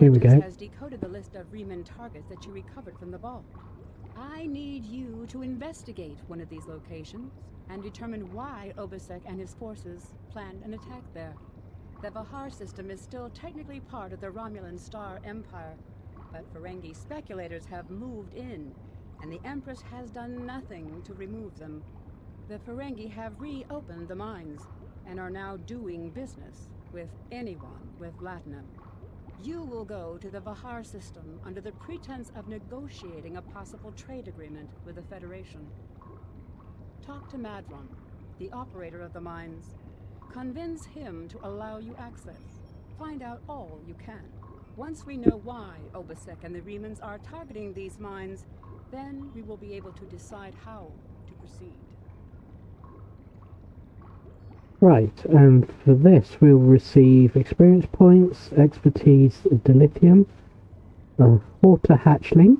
Here we go. has decoded the list of Reman targets that you recovered from the vault. I need you to investigate one of these locations and determine why Obisek and his forces planned an attack there. The Hfihar System is still technically part of the Romulan Star Empire, but Ferengi speculators have moved in, and the Empress has done nothing to remove them. The Ferengi have reopened the mines and are now doing business with anyone with latinum. You will go to the Hfihar System under the pretense of negotiating a possible trade agreement with the Federation. Talk to Madran, the operator of the mines. Convince him to allow you access. Find out all you can. Once we know why Obisek and the Remans are targeting these mines, then we will be able to decide how to proceed. Right, and for this we'll receive experience points, expertise, dilithium, a water hatchling,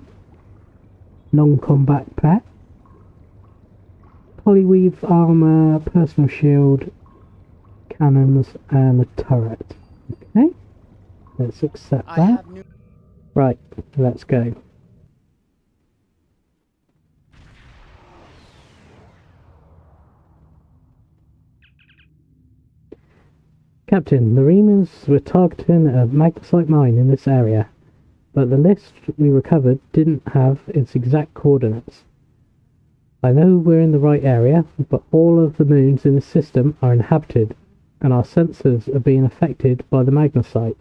non-combat pet, polyweave armor, personal shield, cannons, and a turret. Okay, let's accept that. Right, let's go. Captain, the Remans were targeting a magnesite mine in this area, but the list we recovered didn't have its exact coordinates. I know we're in the right area, but all of the moons in the system are inhabited, and our sensors are being affected by the magnesite.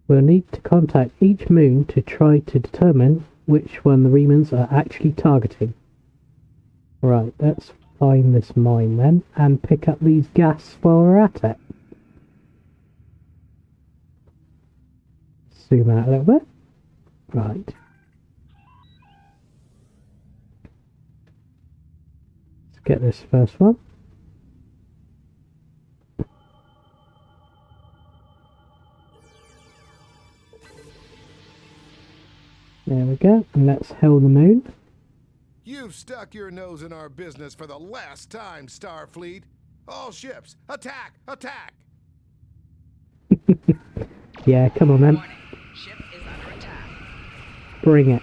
We'll need to contact each moon to try to determine which one the Remans are actually targeting. Right, let's find this mine then, and pick up these gas while we're at it. Zoom out a little bit. Right. Let's get this first one. There we go, and let's hail the moon. You've stuck your nose in our business for the last time, Starfleet. All ships, attack! Attack! Yeah, come on then. Warning. Ship is under attack. Bring it.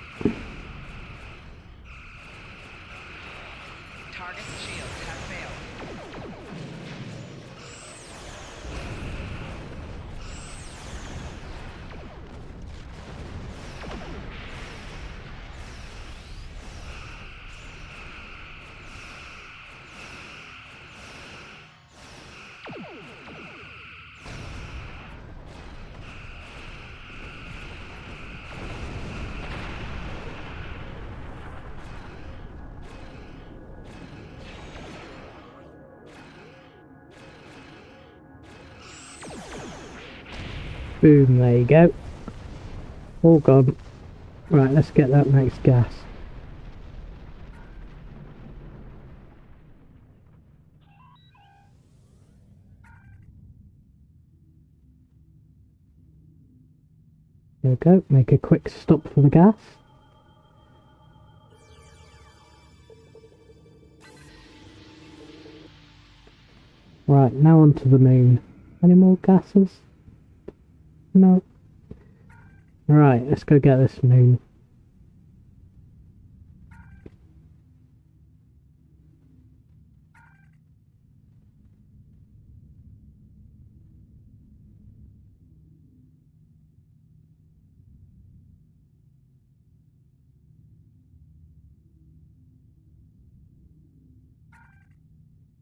Target shields have failed. Boom, there you go. All gone. Right, let's get that next gas. There we go, make a quick stop for the gas. Right, now onto the moon. Any more gases? No. Right, let's go get this moon.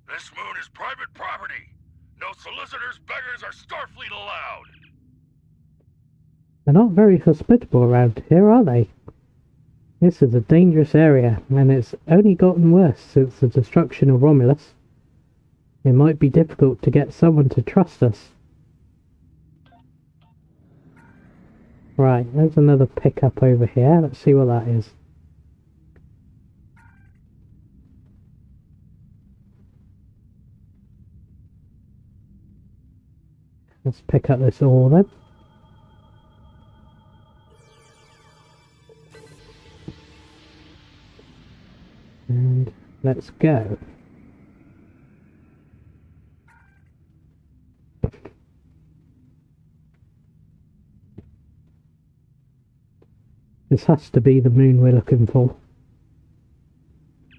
This moon is private property. No solicitors, beggars, or Starfleet allowed. They're not very hospitable around here, are they? This is a dangerous area, and it's only gotten worse since the destruction of Romulus. It might be difficult to get someone to trust us. Right, there's another pickup over here. Let's see what that is. Let's pick up this ore then. And let's go. This has to be the moon we're looking for.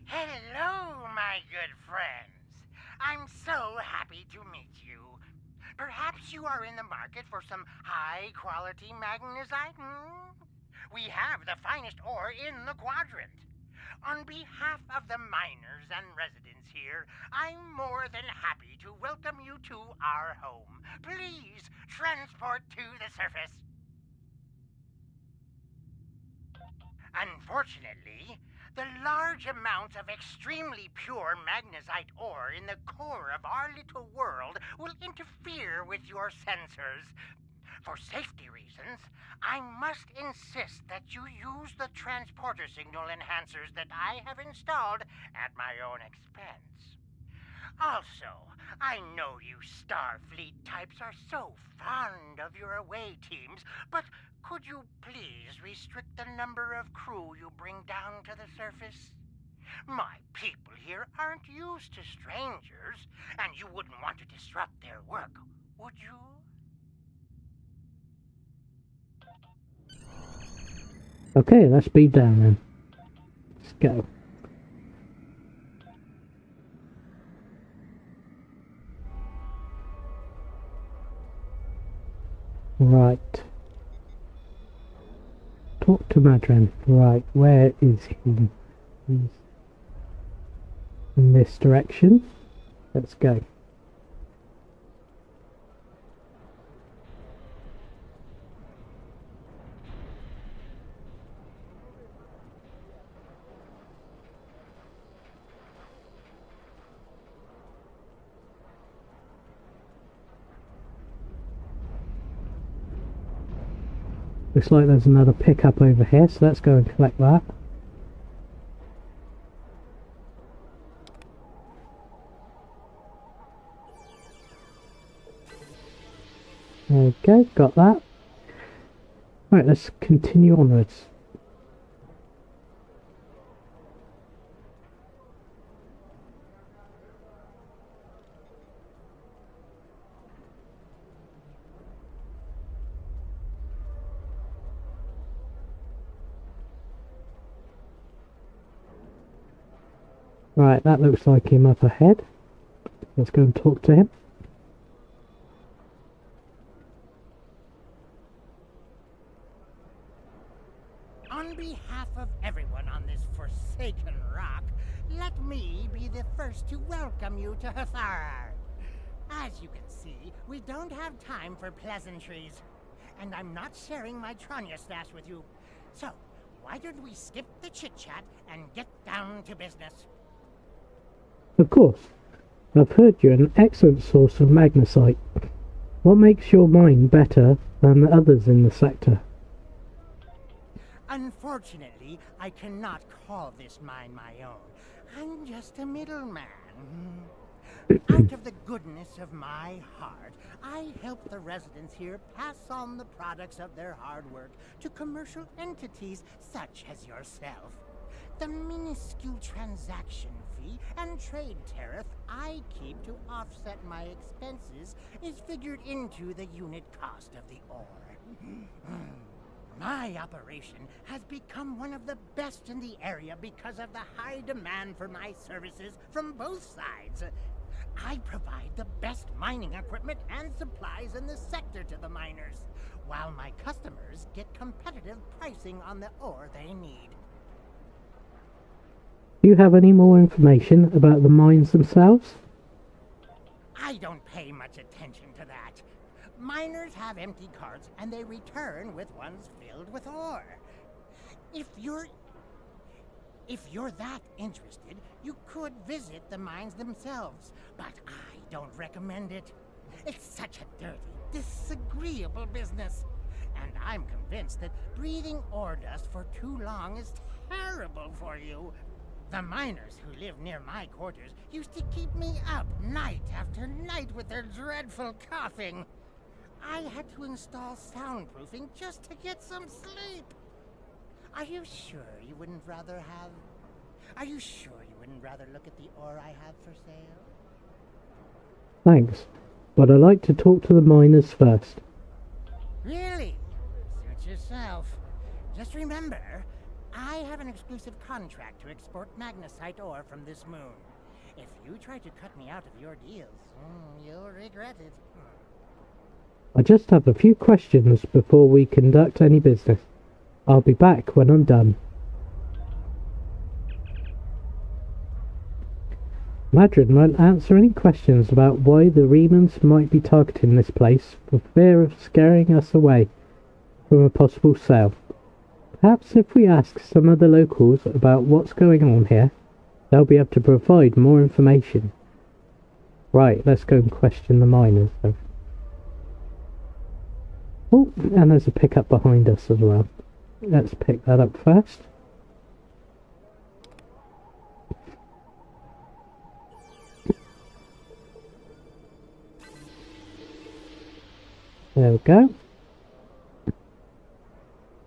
Hello, my good friends. I'm so happy to meet you. Perhaps you are in the market for some high-quality magnesite? We have the finest ore in the quadrant. On behalf of the miners and residents here, I'm more than happy to welcome you to our home. Please transport to the surface. Unfortunately, the large amounts of extremely pure magnesite ore in the core of our little world will interfere with your sensors. For safety reasons, I must insist that you use the transporter signal enhancers that I have installed at my own expense. Also, I know you Starfleet types are so fond of your away teams, but could you please restrict the number of crew you bring down to the surface? My people here aren't used to strangers, and you wouldn't want to disrupt their work, would you? Okay, let's speed down then. Let's go. Right. Talk to Madran. Right, where is he? He's in this direction. Let's go. Looks like there's another pickup over here, so let's go and collect that. Okay, got that. Right, let's continue onwards. Right, that looks like him up ahead. Let's go and talk to him. On behalf of everyone on this forsaken rock, let me be the first to welcome you to Hfihar. As you can see, we don't have time for pleasantries, and I'm not sharing my Tranya stash with you. So, why don't we skip the chit-chat and get down to business? Of course. I've heard you're an excellent source of magnesite. What makes your mine better than the others in the sector? Unfortunately, I cannot call this mine my own. I'm just a middleman. Out of the goodness of my heart, I help the residents here pass on the products of their hard work to commercial entities such as yourself. The minuscule transaction fee and trade tariff I keep to offset my expenses is figured into the unit cost of the ore. My operation has become one of the best in the area because of the high demand for my services from both sides. I provide the best mining equipment and supplies in the sector to the miners, while my customers get competitive pricing on the ore they need. Do you have any more information about the mines themselves? I don't pay much attention to that. Miners have empty carts and they return with ones filled with ore. If you're that interested, you could visit the mines themselves, but I don't recommend it. It's such a dirty, disagreeable business. And I'm convinced that breathing ore dust for too long is terrible for you. The miners who live near my quarters used to keep me up night after night with their dreadful coughing. I had to install soundproofing just to get some sleep. Are you sure you wouldn't rather look at the ore I have for sale? Thanks, but I'd like to talk to the miners first. Really? Suit yourself. Just Just remember, I have an exclusive contract to export magnesite ore from this moon. If you try to cut me out of your deals, you'll regret it. I just have a few questions before we conduct any business. I'll be back when I'm done. Madran won't answer any questions about why the Remans might be targeting this place for fear of scaring us away from a possible sale. Perhaps if we ask some of the locals about what's going on here, they'll be able to provide more information. Right, let's go and question the miners then. Oh, and there's a pickup behind us as well. Let's pick that up first. There we go.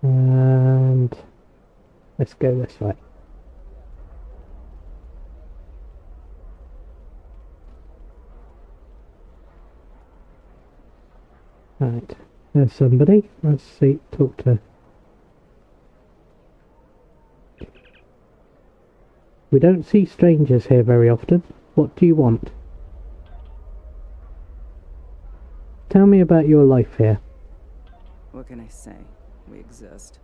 And let's go this way. Right, there's somebody. Let's see, talk to. We don't see strangers here very often. What do you want? Tell me about your life here. What can I say? We exist.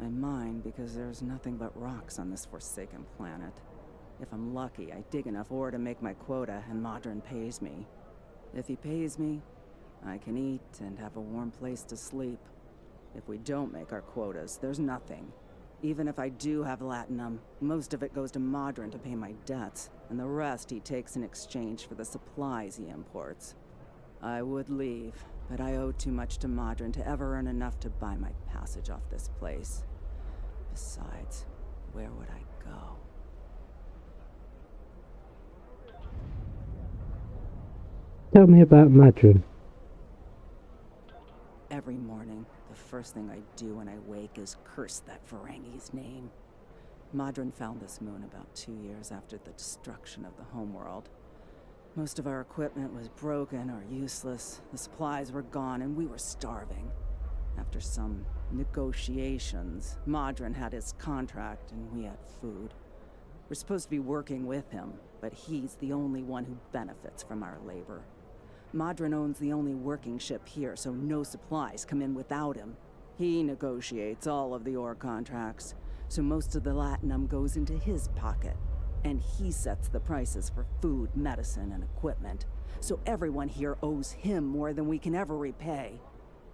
I mine because there's nothing but rocks on this forsaken planet. If I'm lucky, I dig enough ore to make my quota and Madran pays me. If he pays me, I can eat and have a warm place to sleep. If we don't make our quotas, there's nothing. Even if I do have latinum, most of it goes to Madran to pay my debts, and the rest he takes in exchange for the supplies he imports. I would leave, but I owe too much to Madran to ever earn enough to buy my passage off this place. Besides, where would I go? Tell me about Madran. Every morning, the first thing I do when I wake is curse that Ferengi's name. Madran found this moon about 2 years after the destruction of the homeworld. Most of our equipment was broken or useless, the supplies were gone, and we were starving. After some negotiations, Madran had his contract and we had food. We're supposed to be working with him, but he's the only one who benefits from our labor. Madran owns the only working ship here, so no supplies come in without him. He negotiates all of the ore contracts, so most of the latinum goes into his pocket. And he sets the prices for food, medicine, and equipment. So everyone here owes him more than we can ever repay.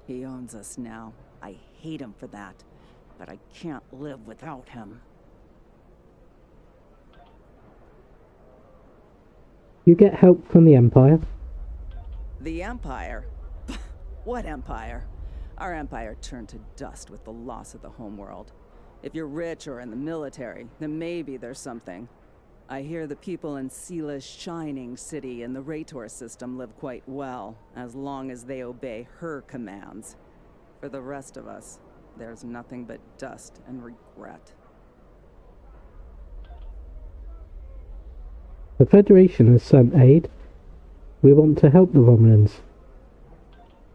He owns us now. I hate him for that. But I can't live without him. You get help from the Empire? The Empire? What Empire? Our empire turned to dust with the loss of the homeworld. If you're rich or in the military, then maybe there's something. I hear the people in Seela's shining city and the Hfihar System live quite well, as long as they obey her commands. For the rest of us, there's nothing but dust and regret. The Federation has sent aid. We want to help the Romulans.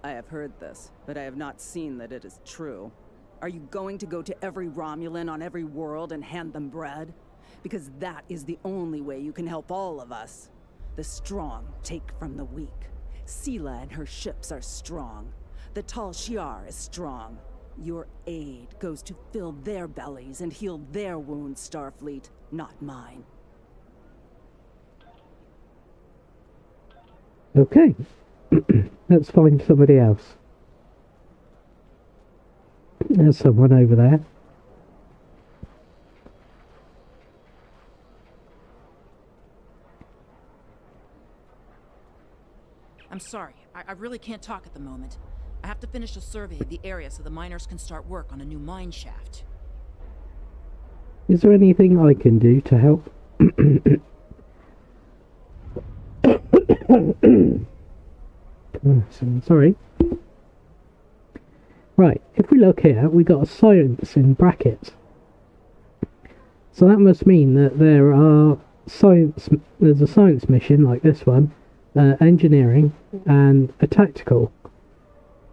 I have heard this, but I have not seen that it is true. Are you going to go to every Romulan on every world and hand them bread? Because that is the only way you can help all of us. The strong take from the weak. Seela and her ships are strong. The Hfihar is strong. Your aid goes to fill their bellies and heal their wounds, Starfleet, not mine. Okay. Let's find somebody else. There's someone over there. I'm sorry, I really can't talk at the moment. I have to finish a survey of the area so the miners can start work on a new mine shaft. Is there anything I can do to help? Sorry. Right, if we look here, we got a science in brackets. So that must mean that there's a science mission like this one, engineering, and a tactical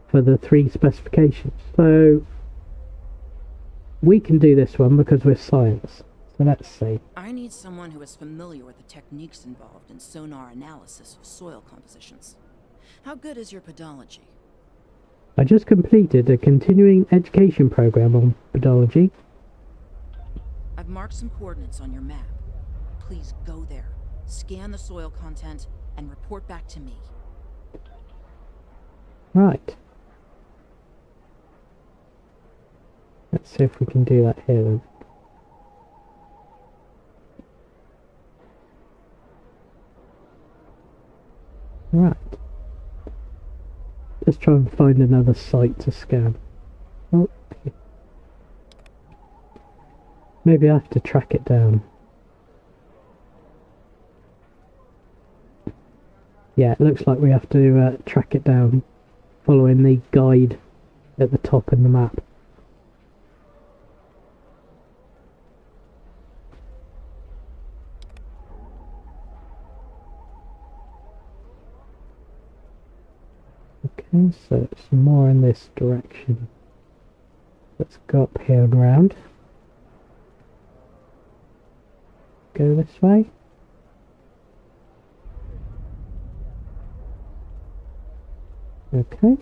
for the 3 specifications. So we can do this one because we're science. So let's see. I need someone who is familiar with the techniques involved in sonar analysis of soil compositions. How good is your pedology? I just completed a continuing education program on pedology. I've marked some coordinates on your map. Please go there, scan the soil content, and report back to me. Right. Let's see if we can do that here then. Right. Let's try and find another site to scan. Oh, okay. Maybe I have to track it down. Yeah, it looks like we have to track it down, following the guide at the top in the map. Okay, so it's more in this direction. Let's go up here and round. Go this way. Okay.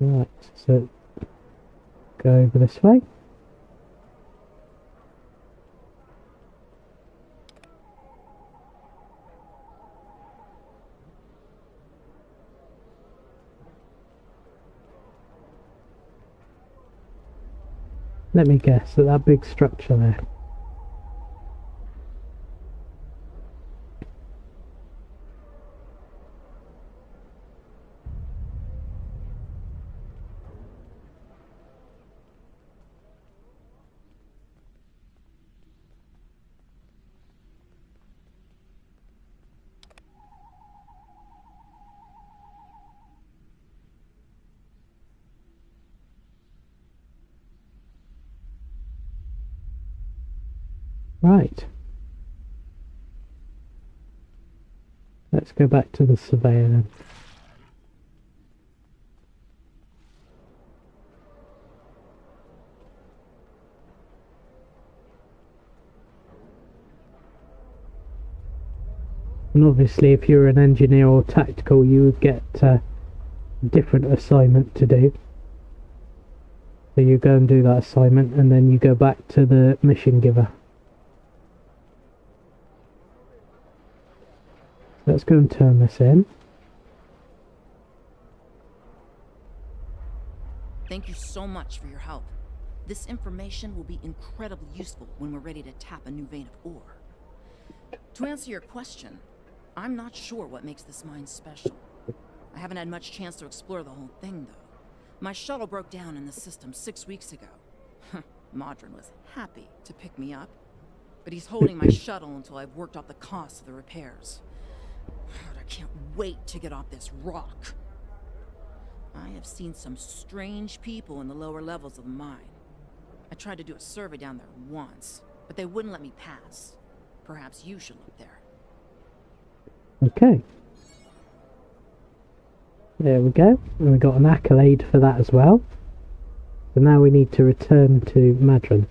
Right, so go over this way. Let me guess, at that big structure there. Right. Let's go back to the surveyor then. And obviously if you're an engineer or tactical you would get a different assignment to do. So you go and do that assignment and then you go back to the mission giver. Let's go and turn this in. Thank you so much for your help. This information will be incredibly useful when we're ready to tap a new vein of ore. To answer your question, I'm not sure what makes this mine special. I haven't had much chance to explore the whole thing, though. My shuttle broke down in the system 6 weeks ago. Madran was happy to pick me up, but he's holding my shuttle until I've worked out the cost of the repairs. I can't wait to get off this rock. I have seen some strange people in the lower levels of the mine. I tried to do a survey down there once, but they wouldn't let me pass. Perhaps you should look there. Okay. There we go. And we got an accolade for that as well. So now we need to return to Madran.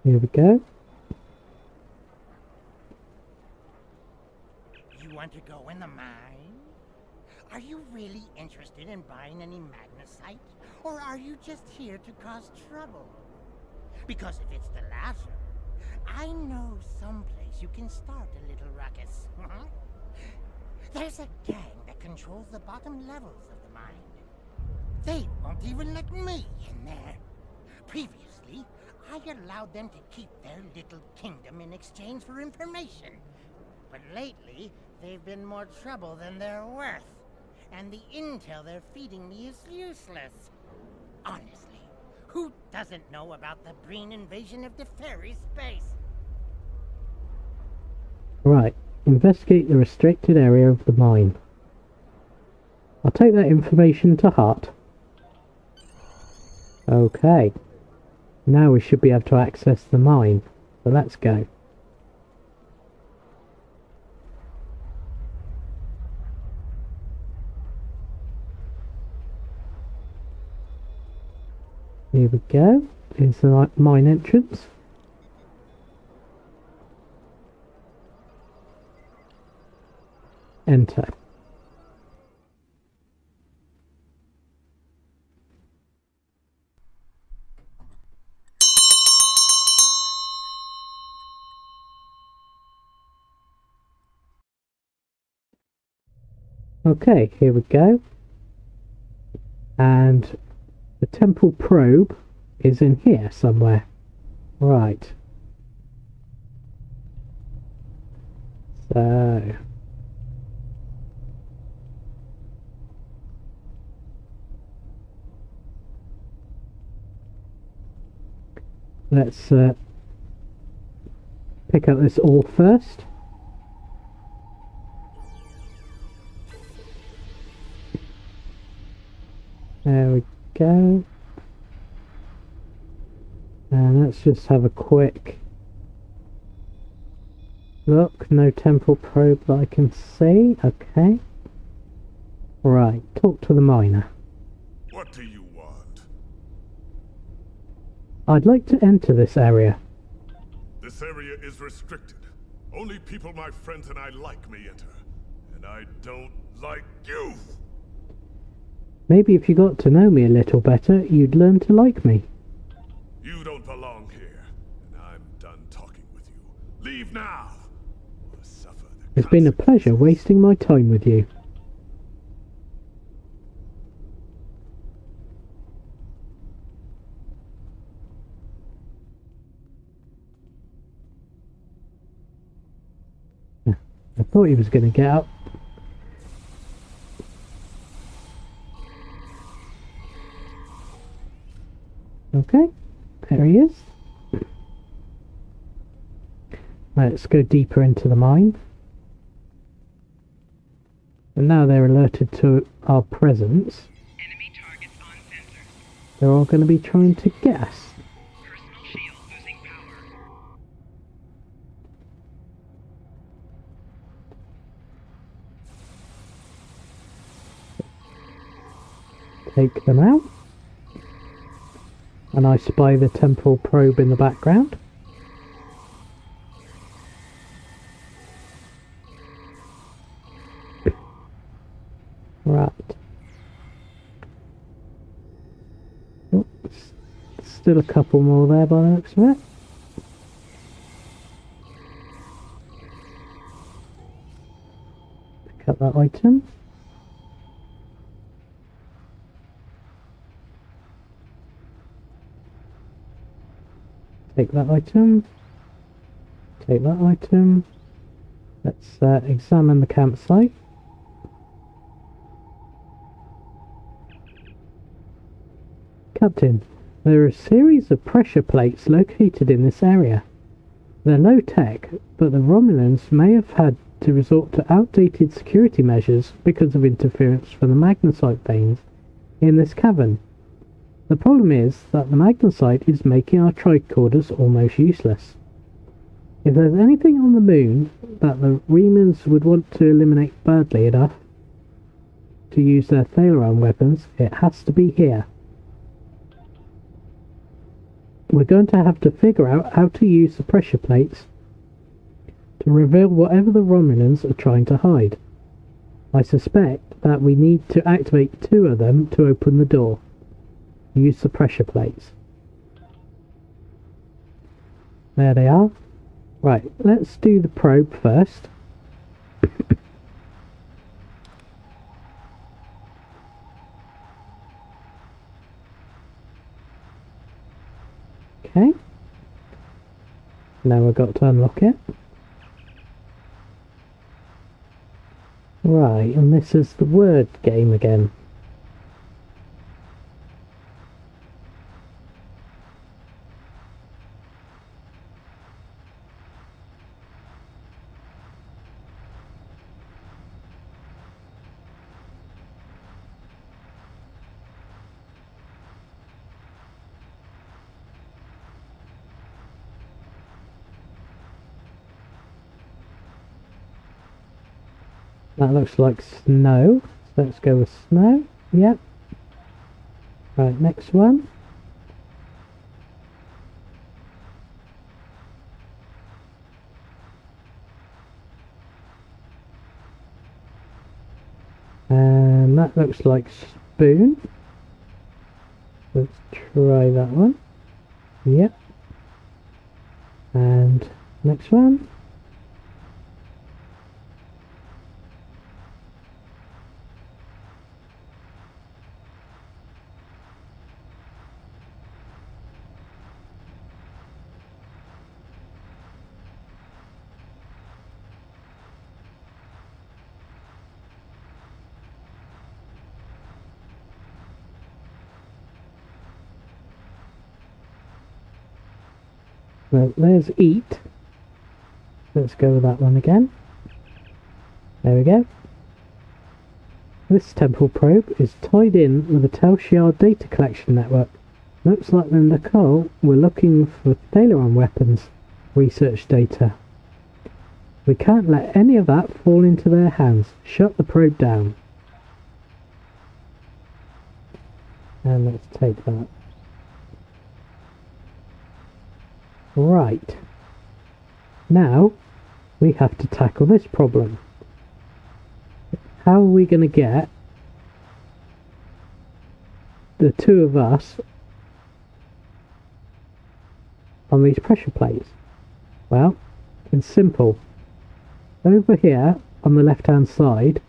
Here we go. You want to go in the mine? Are you really interested in buying any magnesite? Or are you just here to cause trouble? Because if it's the latter, I know someplace you can start a little ruckus. There's a gang that controls the bottom levels of the mine. They won't even let me in there. Previously, I allowed them to keep their little kingdom in exchange for information. But lately, they've been more trouble than they're worth. And the intel they're feeding me is useless. Honestly, who doesn't know about the Breen invasion of the fairy space? Right, investigate the restricted area of the mine. I'll take that information to heart. Okay. Now we should be able to access the mine. So let's go. Here we go. Here's the mine entrance. Enter. Okay, here we go. And the temple probe is in here somewhere. Right. So... let's pick up this ore first. There we go. And let's just have a quick look. No temple probe that I can see. Okay. Right, talk to the miner. What do you want? I'd like to enter this area. This area is restricted. Only people my friends and I like may enter. And I don't like you! Maybe if you got to know me a little better, you'd learn to like me. You don't belong here, and I'm done talking with you. Leave now, or suffer the It's been a pleasure consequences. wasting my time with you. I thought he was going to get up. Okay, there he is. Let's go deeper into the mine. And now they're alerted to our presence. Enemy targets on sensor. They're all going to be trying to get us. Personal shield losing power. Take them out. And I spy the temple probe in the background. Right. Oh, still a couple more there by the looks of it. Pick up that item. Take that item. Take that item. Let's examine the campsite. Captain, there are a series of pressure plates located in this area. They're low tech, but the Romulans may have had to resort to outdated security measures because of interference from the magnesite veins in this cavern. The problem is that the magnesite is making our tricorders almost useless. If there's anything on the moon that the Remans would want to eliminate badly enough to use their Thalaron weapons, it has to be here. We're going to have to figure out how to use the pressure plates to reveal whatever the Romulans are trying to hide. I suspect that we need to activate 2 of them to open the door. Use the pressure plates. There they are. Right, let's do the probe first. Okay. Now we've got to unlock it. Right, and this is the word game again. That looks like snow. So let's go with snow. Yep. Right, next one. And that looks like spoon. Let's try that one. Yep. And next one. Well, there's eat. Let's go with that one again. There we go. This temple probe is tied in with the Hfihar data collection network. Looks like the Nicole were looking for Thaleron weapons research data. We can't let any of that fall into their hands. Shut the probe down. And let's take that. Right. Now, we have to tackle this problem. How are we going to get the two of us on these pressure plates? Well, it's simple. Over here, on the left-hand side,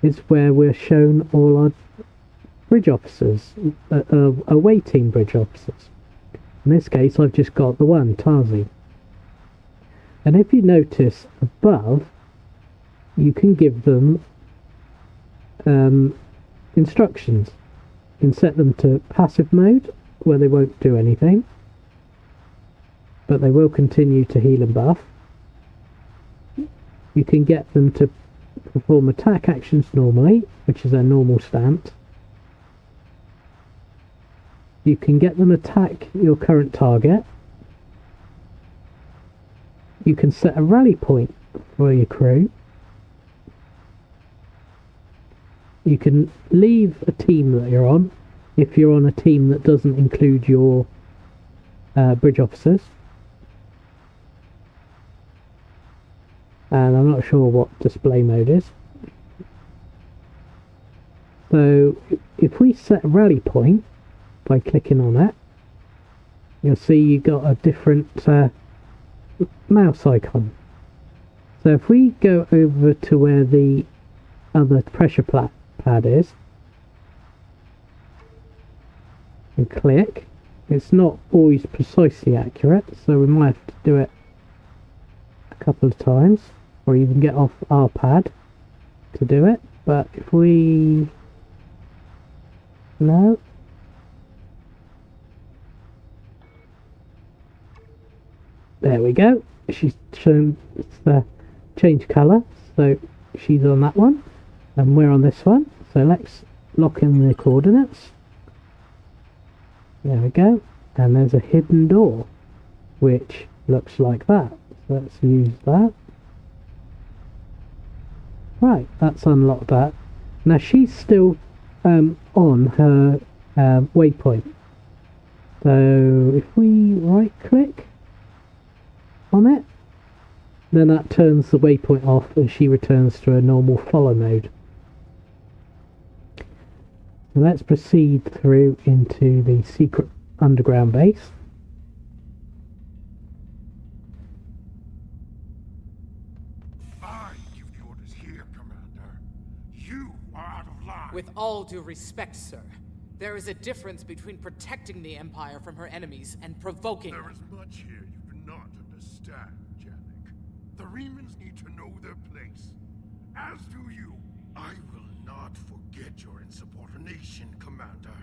is where we're shown all our bridge officers, awaiting bridge officers. In this case, I've just got the one, Tazi. And if you notice above, you can give them instructions. You can set them to passive mode, where they won't do anything, but they will continue to heal and buff. You can get them to perform attack actions normally, which is their normal stance. You can get them attack your current target. You can set a rally point for your crew. You can leave a team that you're on if you're on a team that doesn't include your bridge officers. And I'm not sure what display mode is. So if we set a rally point by clicking on it, you'll see you've got a different mouse icon. So if we go over to where the other pressure pad is and click, it's not always precisely accurate, so we might have to do it a couple of times, or even get off our pad to do it. But if we no, there we go. She's shown the change colour, so she's on that one, and we're on this one. So let's lock in the coordinates. There we go. And there's a hidden door, which looks like that. So let's use that. Right, that's unlocked that. Now she's still on her waypoint. So if we right click on it, then that turns the waypoint off and she returns to her normal follow mode. So let's proceed through into the secret underground base. I give the orders here, Commander. You are out of line. With all due respect, sir, there is a difference between protecting the Empire from her enemies and provoking There them. is much here you do not understand, Janek. The Remans need to know their place. As do you. I will not forget your insubordination, Commander.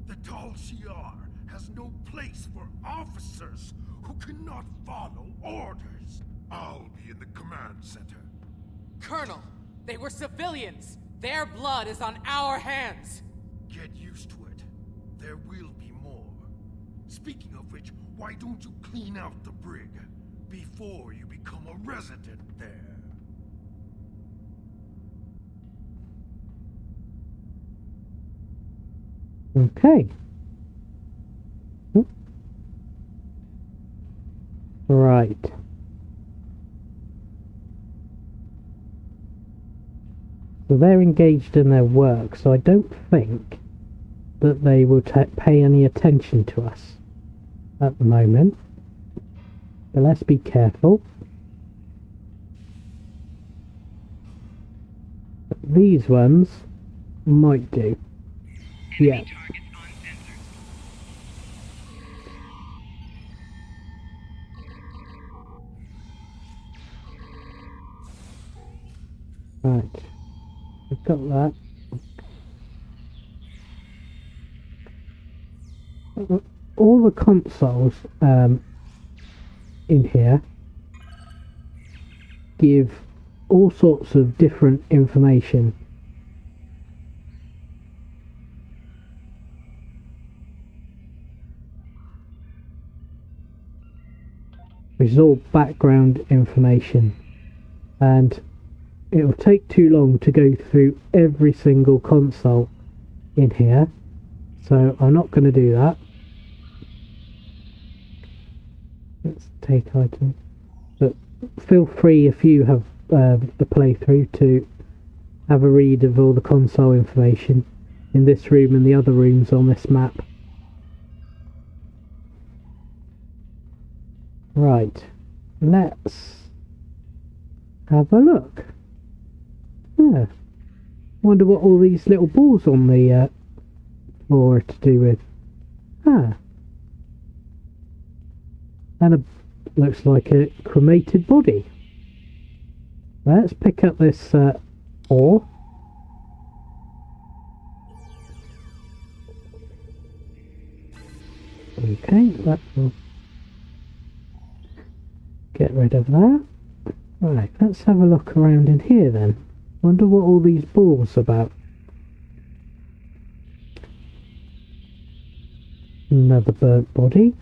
The Tal Shiar has no place for officers who cannot follow orders. I'll be in the command center. Colonel, they were civilians. Their blood is on our hands. Get used to it. There will be more. Speaking of which, why don't you clean out the brig before you become a resident there? Okay. Right. So they're engaged in their work, so I don't think that they will pay any attention to us at the moment. But let's be careful. These ones might do. Yeah. Targets on sensors. Right. We've got that. All the consoles in here give all sorts of different information. It's all background information, and it'll take too long to go through every single console in here, so I'm not going to do that. Let's take items, but feel free if you have the playthrough to have a read of all the console information in this room and the other rooms on this map. Right, let's have a look. Yeah, wonder what all these little balls on the floor are to do with. Ah, and looks like a cremated body. Let's pick up this ore. Okay, that will get rid of that. Right, let's have a look around in here then. Wonder what all these balls are about. Another burnt body.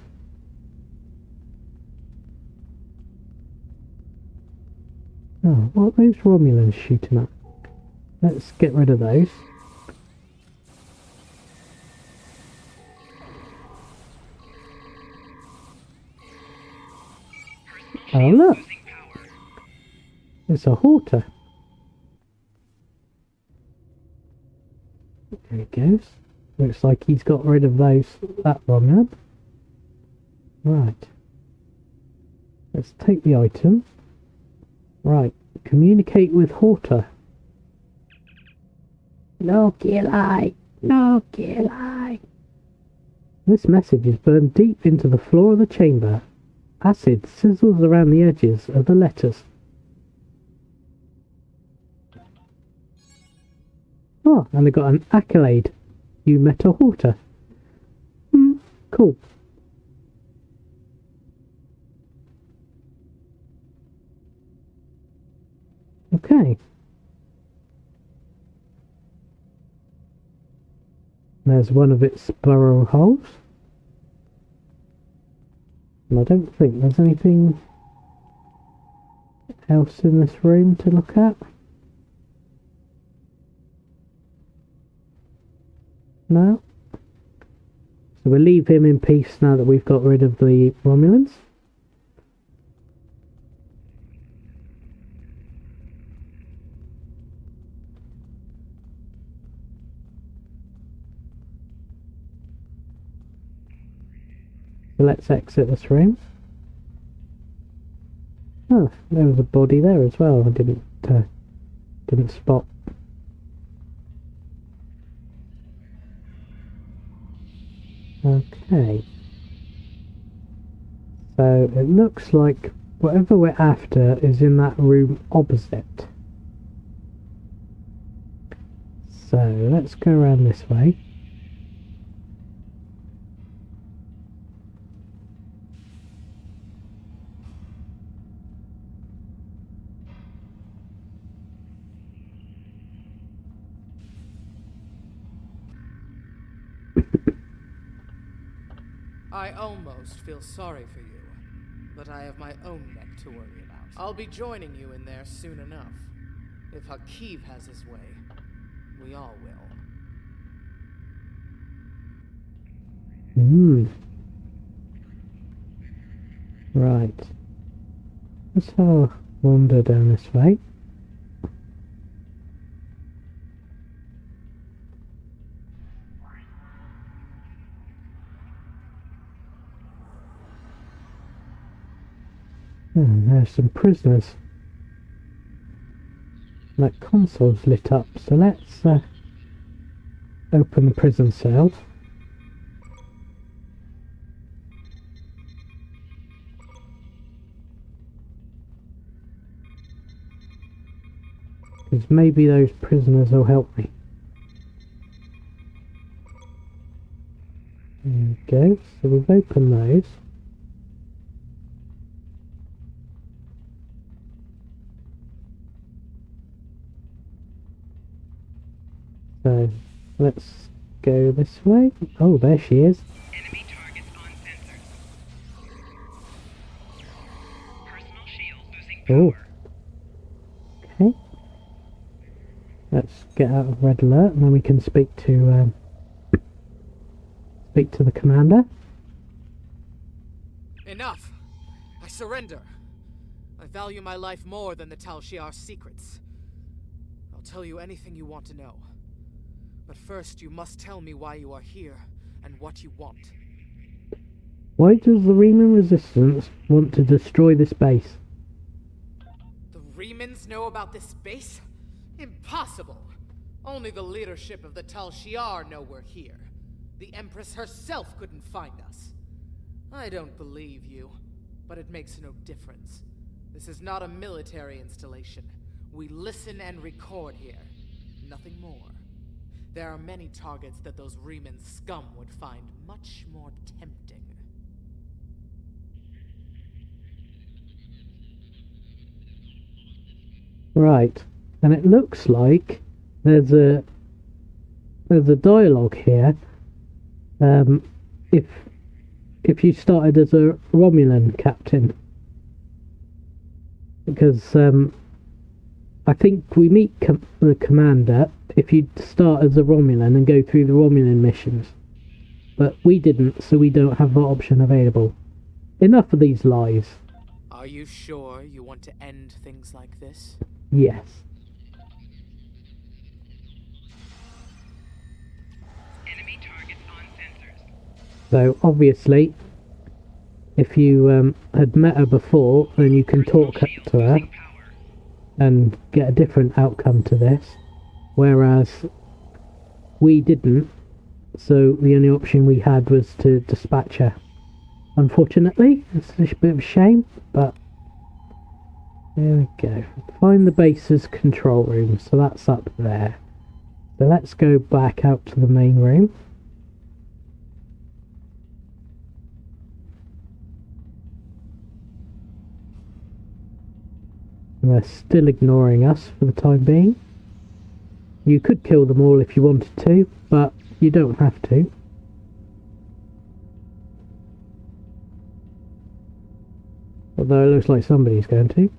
Oh, what are those Romulans shooting at? Let's get rid of those. Oh look! It's a halter. There he goes. Looks like he's got rid of that Romulan. Right. Let's take the item. Right. Communicate with halter. No kill I. No kill I. This message is burned deep into the floor of the chamber. Acid sizzles around the edges of the letters. Oh, and they got an accolade. You met a halter. Cool. Okay. There's one of its burrow holes. And I don't think there's anything else in this room to look at. No. So we'll leave him in peace now that we've got rid of the Romulans. So let's exit this room. Oh, there was a body there as well. I didn't spot. Okay. So it looks like whatever we're after is in that room opposite. So let's go around this way. I almost feel sorry for you, but I have my own neck to worry about. I'll be joining you in there soon enough. If Hfihar has his way, we all will. Right. Let's have a wander down this way. There's some prisoners. That console's lit up, so let's open the prison cells. Because maybe those prisoners will help me. There we go, so we've opened those. So, let's go this way. Oh, there she is. Enemy targets on sensors. Personal shield losing Oh. power. Okay. Let's get out of red alert and then we can speak to the commander. Enough! I surrender. I value my life more than the Hfihar secrets. I'll tell you anything you want to know. But first, you must tell me why you are here and what you want. Why does the Reman resistance want to destroy this base? The Remans know about this base? Impossible! Only the leadership of the Hfihar know we're here. The Empress herself couldn't find us. I don't believe you, but it makes no difference. This is not a military installation. We listen and record here. Nothing more. There are many targets that those Reman scum would find much more tempting. Right, and it looks like there's a dialogue here. If you started as a Romulan captain, because I think we meet the commander if you start as a Romulan and go through the Romulan missions, but we didn't, so we don't have that option available. Enough of these lies. Are you sure you want to end things like this? Yes. Enemy targets on sensors. So obviously, if you had met her before, then you can talk to her Losing power. and get a different outcome to this, whereas we didn't, so the only option we had was to dispatch her. Unfortunately, it's a bit of a shame, but there we go. Find the base's control room, so that's up there. So let's go back out to the main room. And they're still ignoring us for the time being. You could kill them all if you wanted to, but you don't have to. Although it looks like somebody's going to.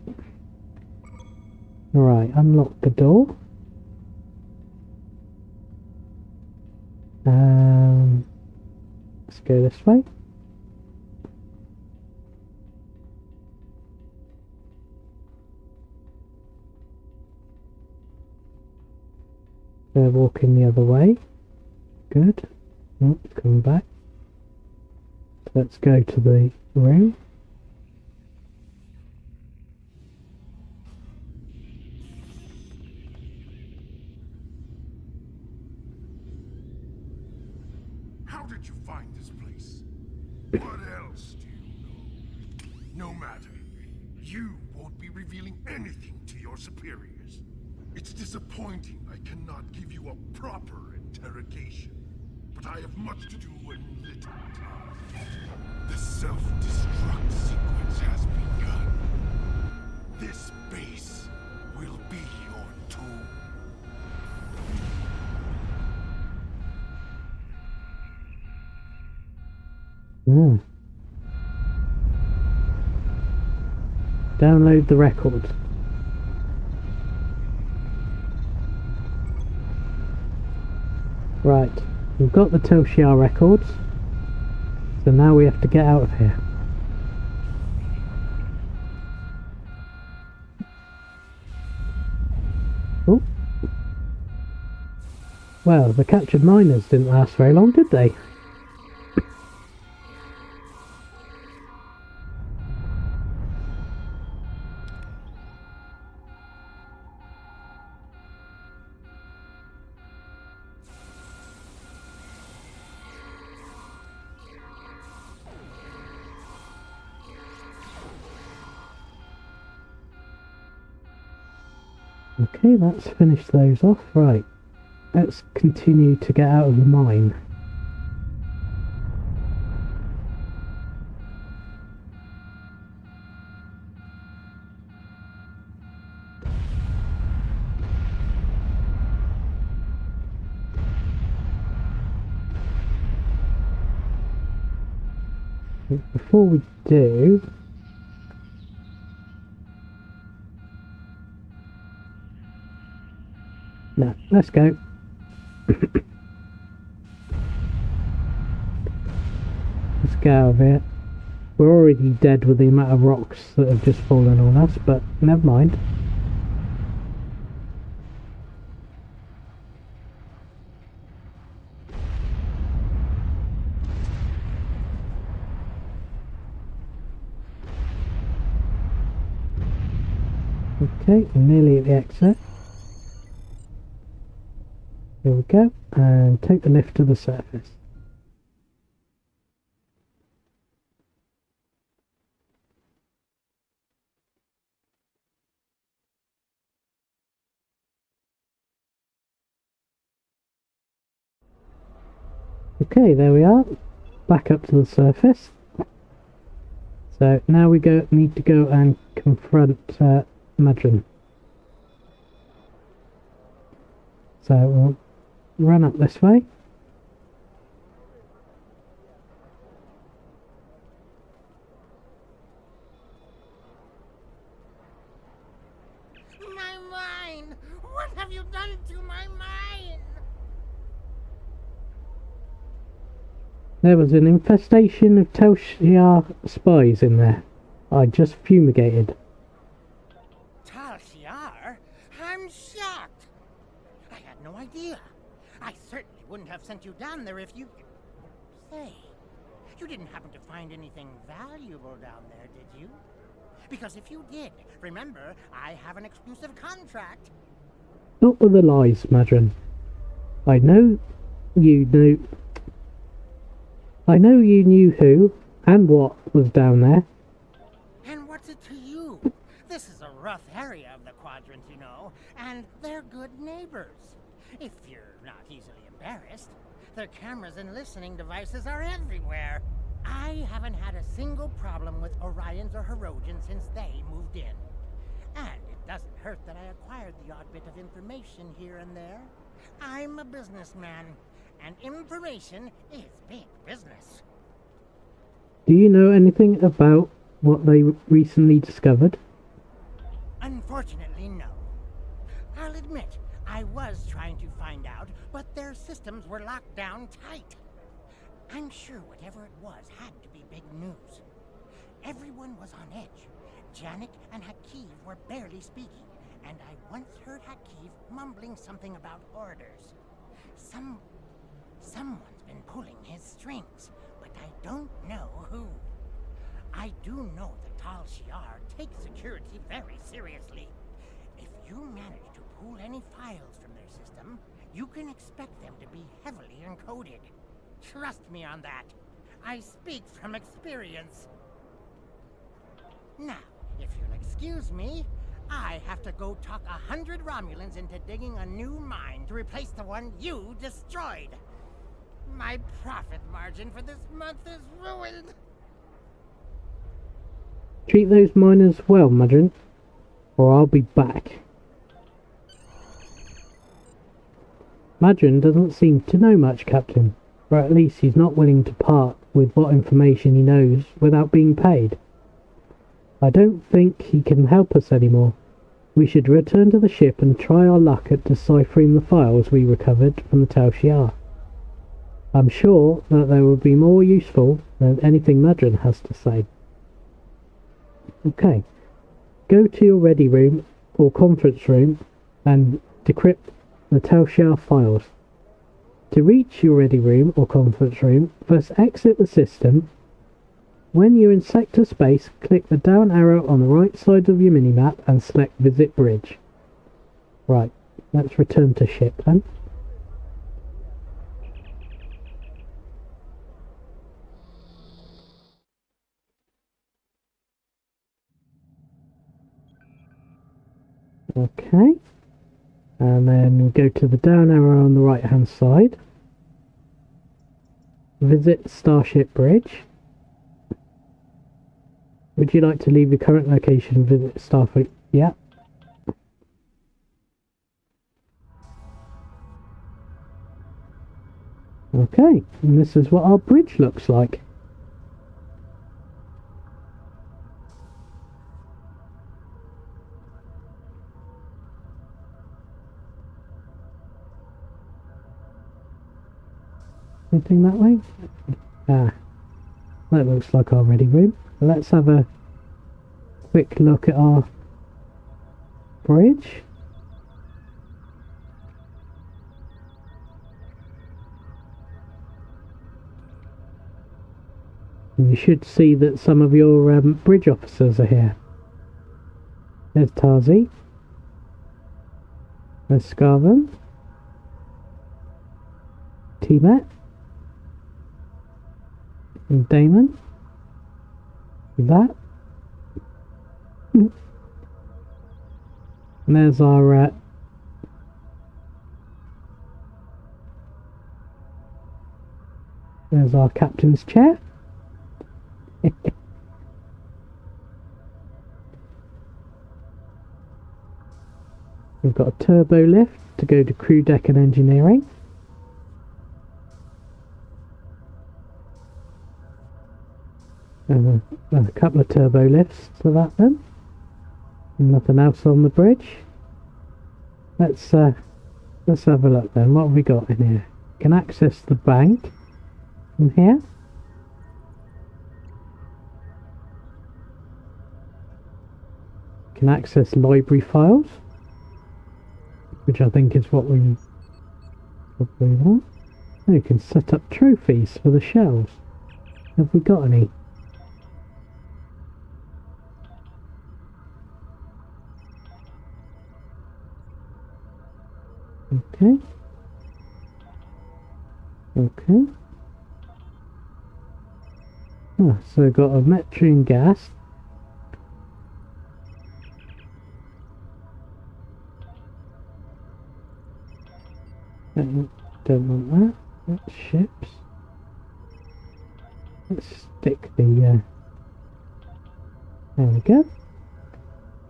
Alright, unlock the door. Let's go this way. They're walking the other way. Good. Oh, coming back. Let's go to the room. How did you find this place? What else do you know? No matter. You won't be revealing anything to your superiors. It's disappointing I cannot give you a proper interrogation. But I have much to do in little time. The self-destruct sequence has begun. This base will be your tomb. Download the record. Right, we've got the Hfihar records. So now we have to get out of here. Oh. Well, the captured miners didn't last very long, did they? Okay, let's finish those off. Right, let's continue to get out of the mine. Before we do, no, let's go. Let's get out of here. We're already dead with the amount of rocks that have just fallen on us, but never mind. Okay, nearly at the exit. Here we go, and take the lift to the surface. Okay, there we are, back up to the surface. So now we need to go and confront Madran. So we'll run up this way. My mine! What have you done to my mine? There was an infestation of Hfihar spies in there. I just fumigated. Hfihar? I'm shocked. I had no idea. I certainly wouldn't have sent you down there if you... Say, you didn't happen to find anything valuable down there, did you? Because if you did, remember, I have an exclusive contract. Not with the lies, Madran. I know you knew who and what was down there. And what's it to you? This is a rough area of the quadrant, you know, and they're good neighbors. If you're not easily embarrassed, their cameras and listening devices are everywhere. I haven't had a single problem with Orions or Herodians since they moved in. And it doesn't hurt that I acquired the odd bit of information here and there. I'm a businessman, and information is big business. Do you know anything about what they recently discovered? Unfortunately, no. I'll admit, I was trying to find out, but their systems were locked down tight. I'm sure whatever it was had to be big news. Everyone was on edge. Janek and Hfihar were barely speaking, and I once heard Hfihar mumbling something about orders. Someone's been pulling his strings, but I don't know who. I do know that Hfihar takes security very seriously. If you manage to pull any files from their system, you can expect them to be heavily encoded. Trust me on that. I speak from experience. Now, if you'll excuse me, I have to go talk 100 Romulans into digging a new mine to replace the one you destroyed. My profit margin for this month is ruined. Treat those miners well, Madran, or I'll be back. Madran doesn't seem to know much, Captain, or at least he's not willing to part with what information he knows without being paid. I don't think he can help us anymore. We should return to the ship and try our luck at deciphering the files we recovered from the Hfihar. I'm sure that they will be more useful than anything Madran has to say. Okay, go to your ready room or conference room and decrypt the Hfihar files. To reach your ready room or conference room, first exit the system. When you're in sector space, click the down arrow on the right side of your minimap and select Visit Bridge. Right, let's return to ship then. Okay, and then we go to the down arrow on the right hand side. Visit Starship Bridge. Would you like to leave your current location, visit Starfleet? Yeah. Okay, and this is what our bridge looks like. Anything that way? Ah, that looks like our ready room. Let's have a quick look at our bridge. And you should see that some of your bridge officers are here. There's Tazi. There's Scarven. T-Met. And Damon. That. And there's our captain's chair. We've got a turbo lift to go to crew deck and engineering. And a couple of turbo lifts to that then. And nothing else on the bridge. Let's have a look then. What have we got in here? Can access the bank from here. Can access library files, which I think is what we probably want. Oh, you can set up trophies for the shelves. Have we got any? Okay. Okay. Ah, so we've got a Madran gas. Don't want that. That's ships. Let's stick the there we go.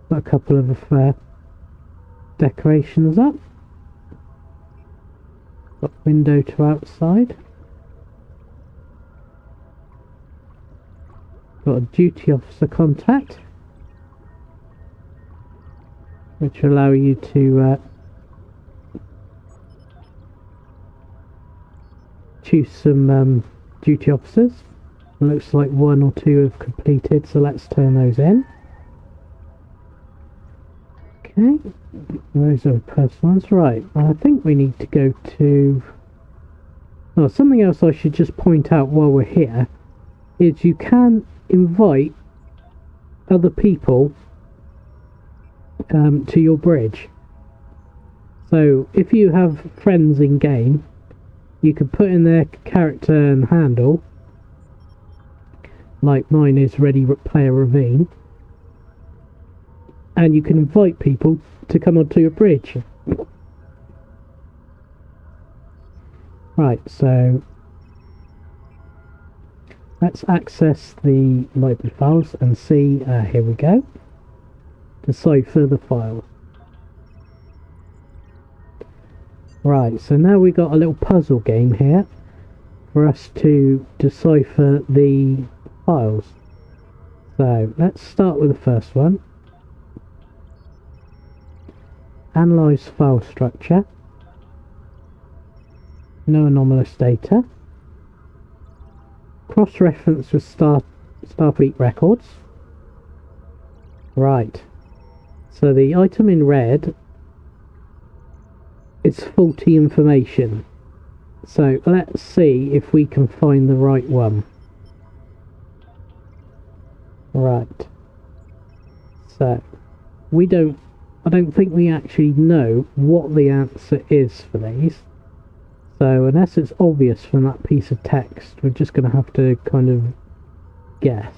Got a couple of decorations up. Got window to outside. Got a duty officer contact, which will allow you to choose some duty officers. It looks like 1 or 2 have completed, so let's turn those in. Okay, those are personal ones. Right, I think we need to go to... Oh, something else I should just point out while we're here is you can invite other people to your bridge. So if you have friends in game, you can put in their character and handle, like mine is Ready Player Ravine, and you can invite people to come onto your bridge. Right, so let's access the library files and see, here we go, decipher the file. Right, so now we've got a little puzzle game here for us to decipher the files. So let's start with the first one. Analyze file structure. No anomalous data. Cross-reference with Starfleet records. Right. So the item in red is faulty information. So let's see if we can find the right one. Right. So I don't think we actually know what the answer is for these. So unless it's obvious from that piece of text, we're just going to have to kind of guess.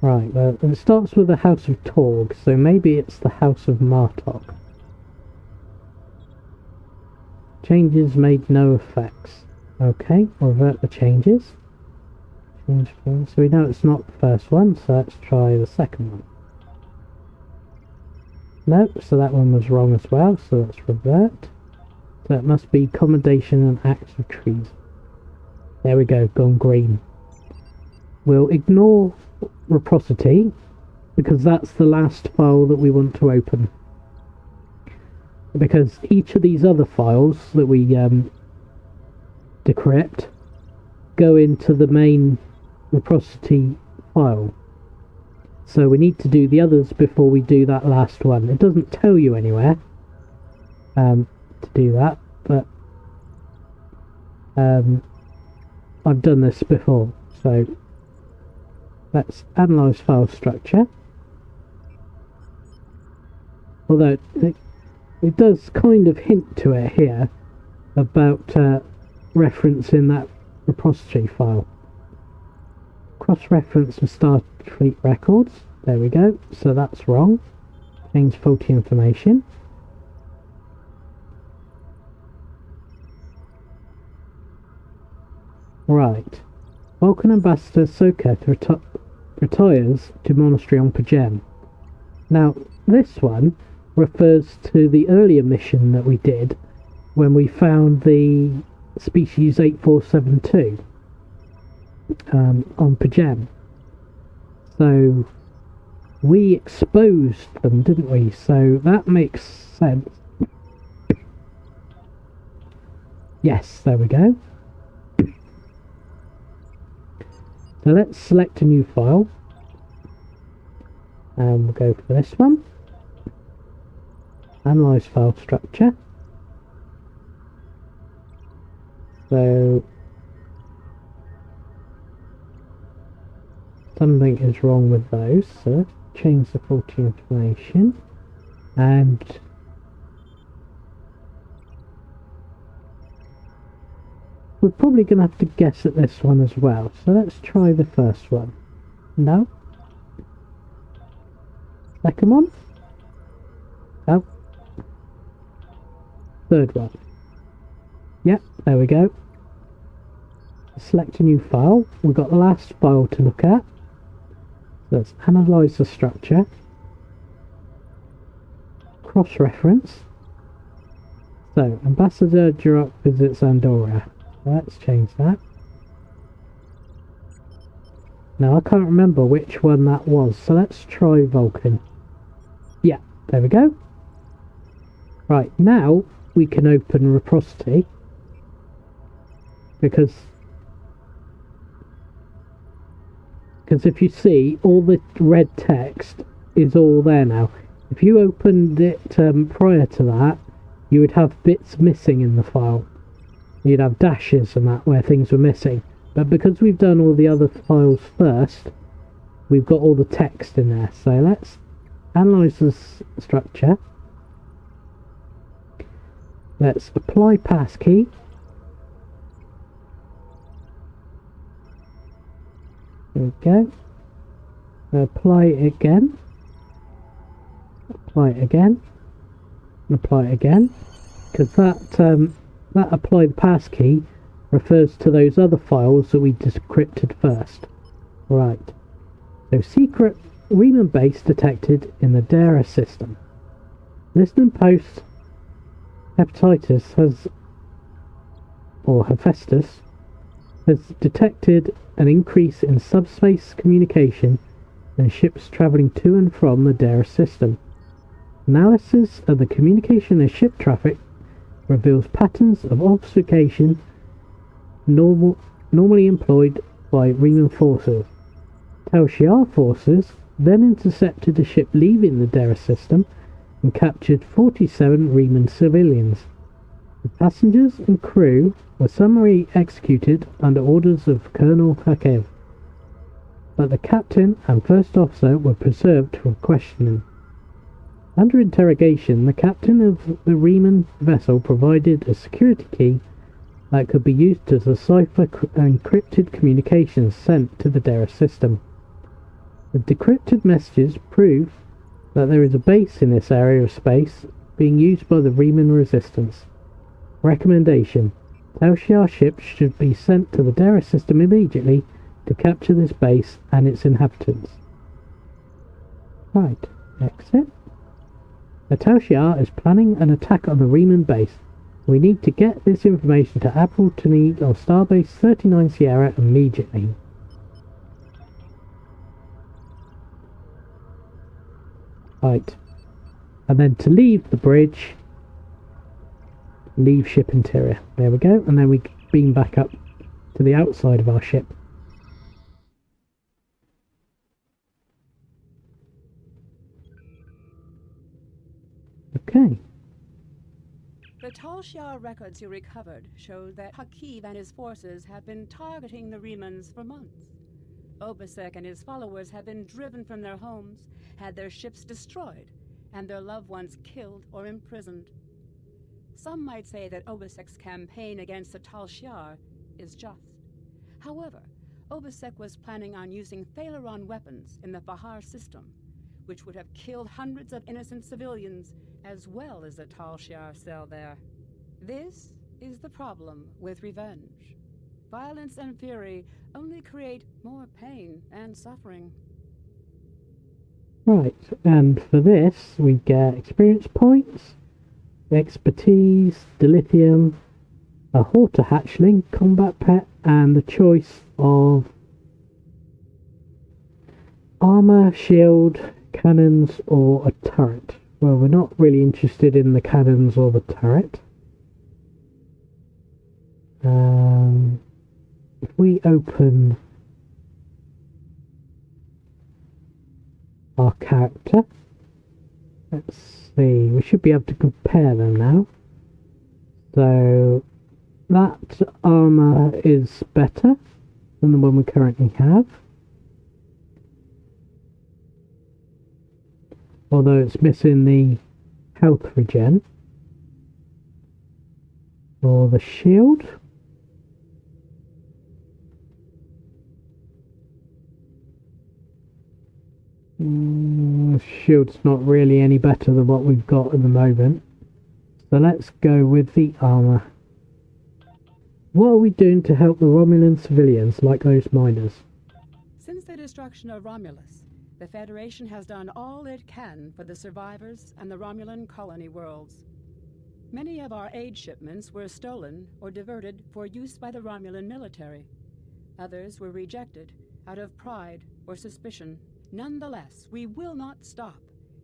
Right, well, it starts with the House of Torg, so maybe it's the House of Martok. Changes made no effects. Okay, revert the changes. Change form. So we know it's not the first one, so let's try the second one. Nope, so that one was wrong as well, so let's revert. So it must be commendation and acts of treason. There we go, gone green. We'll ignore reciprocity, because that's the last file that we want to open. Because each of these other files that we decrypt go into the main reciprocity file. So we need to do the others before we do that last one. It doesn't tell you anywhere to do that, but I've done this before. So let's analyze file structure. Although it does kind of hint to it here about referencing that reciprocity file. Cross-reference with Starfleet records. There we go. So that's wrong. Change faulty information. Right. Vulcan Ambassador Soket retires to Monastery on Pajem. Now, this one refers to the earlier mission that we did when we found the species 8472 on Pajem. So we exposed them, didn't we? So that makes sense. Yes, there we go. So let's select a new file, and we'll go for this one. Analyze file structure. So something is wrong with those, so change the faulty information, and we're probably going to have to guess at this one as well, so let's try the first one. No? Second one? No. Third one. Yep, there we go. Select a new file. We've got the last file to look at. Let's analyze the structure. Cross-reference. So, Ambassador Jirok visits Andorra. Let's change that. Now, I can't remember which one that was, so let's try Vulcan. Yeah, there we go. Right, now we can open reciprocity, because if you see, all the red text is all there now. If you opened it prior to that, you would have bits missing in the file. You'd have dashes and that where things were missing. But because we've done all the other files first, we've got all the text in there. So let's analyze the structure. Let's apply passkey. There we go. Apply it again. Apply it again. And apply it again. Because that apply the passkey refers to those other files that we decrypted first. Right. So secret Reman base detected in the Hfihar system. Listening post Hepatitis Hephaestus has detected an increase in subspace communication and ships travelling to and from the Dera system. Analysis of the communication and ship traffic reveals patterns of obfuscation normally employed by Reman forces. Tal-Shiar forces then intercepted a ship leaving the Dera system and captured 47 Reman civilians. The passengers and crew were summarily executed under orders of Colonel Hakev, but the captain and first officer were preserved for questioning. Under interrogation, the captain of the Reman vessel provided a security key that could be used to decipher encrypted communications sent to the Dera system. The decrypted messages prove that there is a base in this area of space being used by the Reman resistance. Recommendation: Tal-Shiar ships should be sent to the Dera system immediately to capture this base and its inhabitants. Right, exit. The Tal-Shiar is planning an attack on the Reman base. We need to get this information to Admiral T'nae on Starbase 39 Sierra immediately. Right. And then to leave the bridge, leave ship interior. There we go. And then we beam back up to the outside of our ship. Okay. The Tal-Shiar records you recovered showed that Hakev and his forces have been targeting the Remans for months. Obisek and his followers have been driven from their homes, had their ships destroyed, and their loved ones killed or imprisoned. Some might say that Obisek's campaign against the Tal-Shiar is just. However, Obisek was planning on using Thalaron weapons in the Hfihar System, which would have killed hundreds of innocent civilians as well as the Tal-Shiar cell there. This is the problem with revenge. Violence and fury only create more pain and suffering. Right, and for this we get experience points, expertise, dilithium, a Horta hatchling, combat pet, and the choice of armor, shield, cannons, or a turret. Well, we're not really interested in the cannons or the turret. If we open our character, let's see, we should be able to compare them now. So that armor is better than the one we currently have, although it's missing the health regen. Or the shield, shield's not really any better than what we've got at the moment, so let's go with the armor. What are we doing to help the Romulan civilians like those miners? Since the destruction of Romulus, the Federation has done all it can for the survivors and the Romulan colony worlds. Many of our aid shipments were stolen or diverted for use by the Romulan military. Others were rejected out of pride or suspicion. Nonetheless, we will not stop.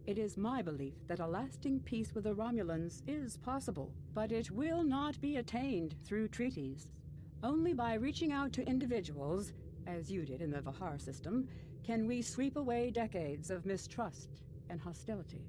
It is my belief that a lasting peace with the Romulans is possible, but it will not be attained through treaties. Only by reaching out to individuals, as you did in the Hfihar System, can we sweep away decades of mistrust and hostility.